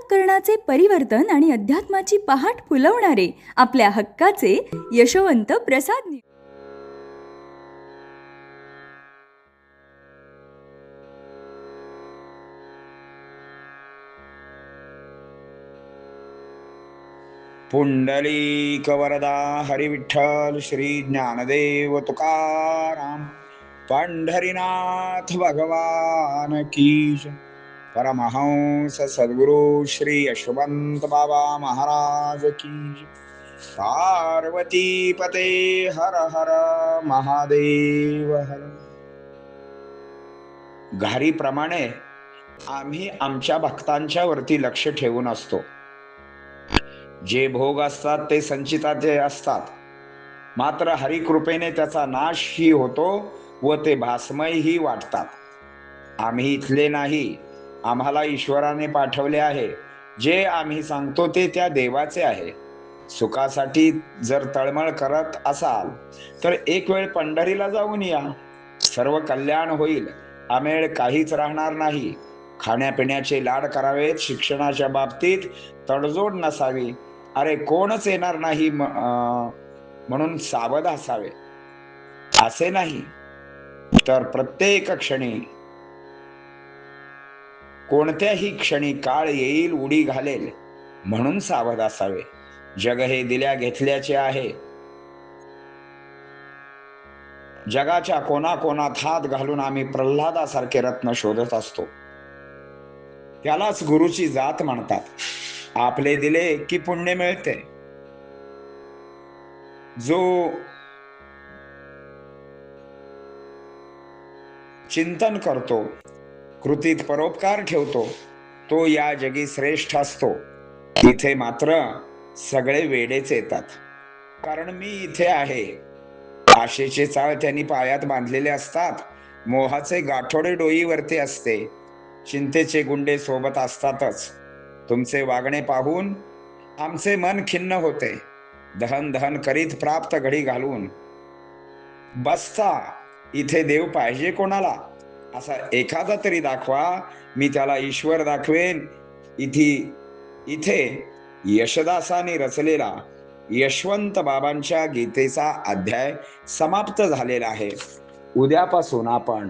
अंतःकरणाचे परिवर्तन आणि अध्यात्माची पहाट फुलवणारे आपल्या हक्काचे यशवंत प्रसाद पुंडलिक वरदा हरिविठ्ठल श्री ज्ञानदेव तुकाराम पंढरीनाथ भगवान की जय. परमहंस सद्गुरु श्री यशवंत बाबा महाराज की जय. पार्वती पते हर हर महादेव हर. घारीप्रमाणे आम्ही आमच्या भक्तांच्या वरती लक्ष ठेवून असतो. जे भोग असतात ते संचिताचे असतात, मात्र हरिकृपेने त्याचा नाशही होतो व ते भास्मयही वाटतात. आम्ही इथले नाही, आम्हाला ईश्वराने पाठवले आहे. जे आम्ही सांगतो ते त्या देवाचे आहे. सुखासाठी जर तळमळ करत असाल तर एक वेळ पंढरीला जाऊन या, सर्व कल्याण होईल. आमेळ काहीच राहणार नाही. खाण्यापिण्याचे लाड करावेत, शिक्षणाच्या बाबतीत तडजोड नसावी. अरे कोणच येणार नाही म्हणून सावध असावे असे नाही, तर प्रत्येक क्षणी कोणत्याही क्षणी काळ येईल उडी घालेल म्हणून सावध असावे. जग हे दिल्या घेतल्याचे आहे. जगाच्या कोणाकोणात हात घालून आम्ही प्रल्हादासारखे रत्न शोधत असतो. त्यालाच गुरुची जात म्हणतात. आपले दिले की पुण्य मिळते. जो चिंतन करतो, कृतीत परोपकार ठेवतो, तो या जगी श्रेष्ठ असतो. इथे मात्र सगळे वेडेच येतात. कारण मी इथे आहे. आशेचे चाळ त्यांनी पायात बांधलेले असतात. मोहाचे गाठोडे डोईवरती असते. चिंतेचे गुंडे सोबत असतातच. तुमचे वागणे पाहून आमचे मन खिन्न होते. दहन दहन करीत प्राप्त घडी घालून बसता. इथे देव पाहिजे कोणाला? असा एखादा तरी दाखवा, मी त्याला ईश्वर दाखवेन. इथे यशदासाने रचलेला यशवंत बाबांच्या गीतेचा अध्याय समाप्त झालेला आहे. उद्यापासून आपण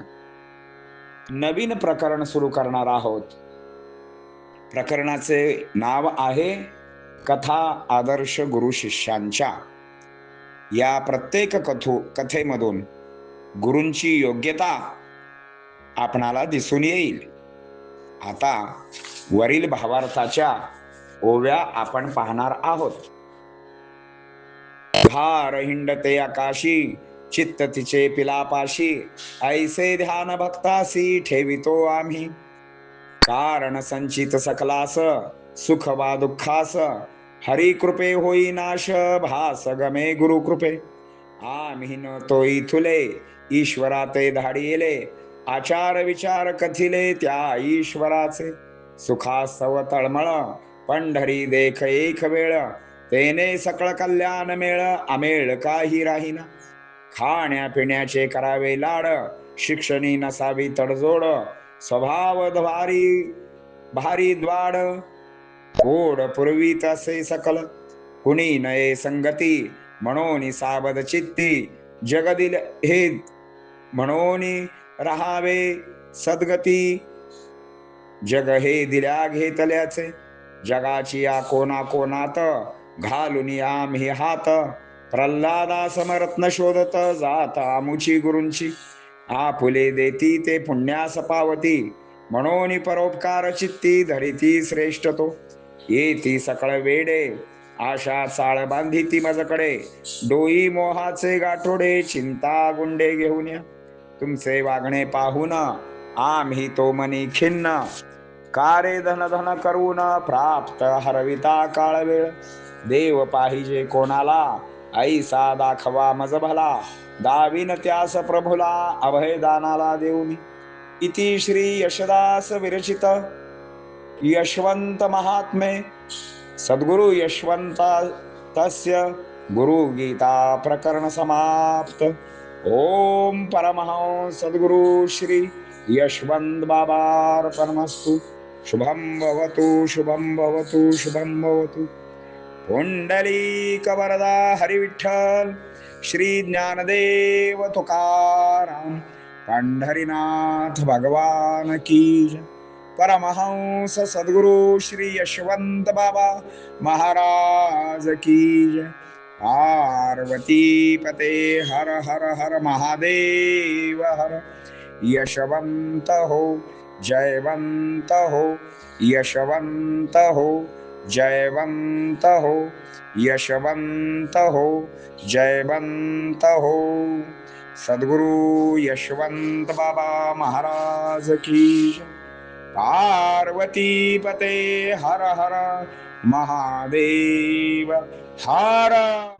नवीन प्रकरण सुरू करणार आहोत. प्रकरणाचे नाव आहे कथा आदर्श गुरु शिष्यांच्या. या प्रत्येक कथेमधून गुरूंची योग्यता आपणाला दिसून येईल. आता वरील भावार्थाच्या ओव्या आपण पाहणार आहोत. भार हिंडते आकाशी, चित्त तिचे पिलापाशी, ऐसे ध्यान भक्तासी ठेवितो आम्ही. कारण संचित सकलास, सुख वा दुःखास, हरी कृपे होई नाश, भास गमे गुरु कृपे. आम्ही न तो इथुले, ईश्वरा ते धाडी येले, आचार विचार कथिले त्या ईश्वराचे. सुखास्तव तळमळ, पंढरी देख एक वेळ, तेने सकळ कल्याण मेळ, अमेळ काही राहीना. खाण्यापिण्याचे करावे लाड, शिक्षणी नसावी तडजोड, स्वभाव भारी द्वाड, कोड पुरवीत असे सकल. कुणी नये संगती, म्हणून सावध चित्ती, जगदिल हे म्हणून राहावे सद्गती. जग हे दिल्या घेतल्याचे, जगाची या कोणाकोणात, घालून आम्ही हात. प्रल्हादा समरत्न शोधत जात आमुची गुरूंची. आपुले देती ते पुण्यास पावती, म्हणून परोपकार चित्ती धरिती श्रेष्ठ तो. येती सकळ वेडे, आशा चाळ बांधिती मजकडे, डोई मोहाचे गाठोडे, चिंता गुंडे घेऊन या. तुमचे वागणे पाहून आम्ही तो मनी खिन्न, कारे धन धन करून प्राप्त हरविता काळ वेळ. देव पाहिजे कोणाला, ऐसा दाखवा मज भला, दाविन त्यास प्रभुला अभयदानाला देऊनी. इति श्री यशदास विरचित यशवंत महात्मे सद्गुरु यशवंता तस्य गुरु गीता प्रकरण समाप्त. ओम परमहंस सद्गुरु श्री यशवंत बाबार्पणमस्तु. शुभम भवतु शुभम भवतु शुभम भवतु. पुंडलीक वरदा हरिविठ्ठल श्री ज्ञानदेव तुकाराम पंढरीनाथ भगवान की जय. परमहंस सद्गुरु श्री यशवंत बाबा महाराज की जय. पार्वती पते हर हर हर महादेव हर. यशवंत हो जयवंत हो यशवंत हो जयवंत हो यशवंत हो जयवंत हो. सद्गुरु यशवंत बाबा महाराज की जय. पार्वती पते हर हर महादेव हर.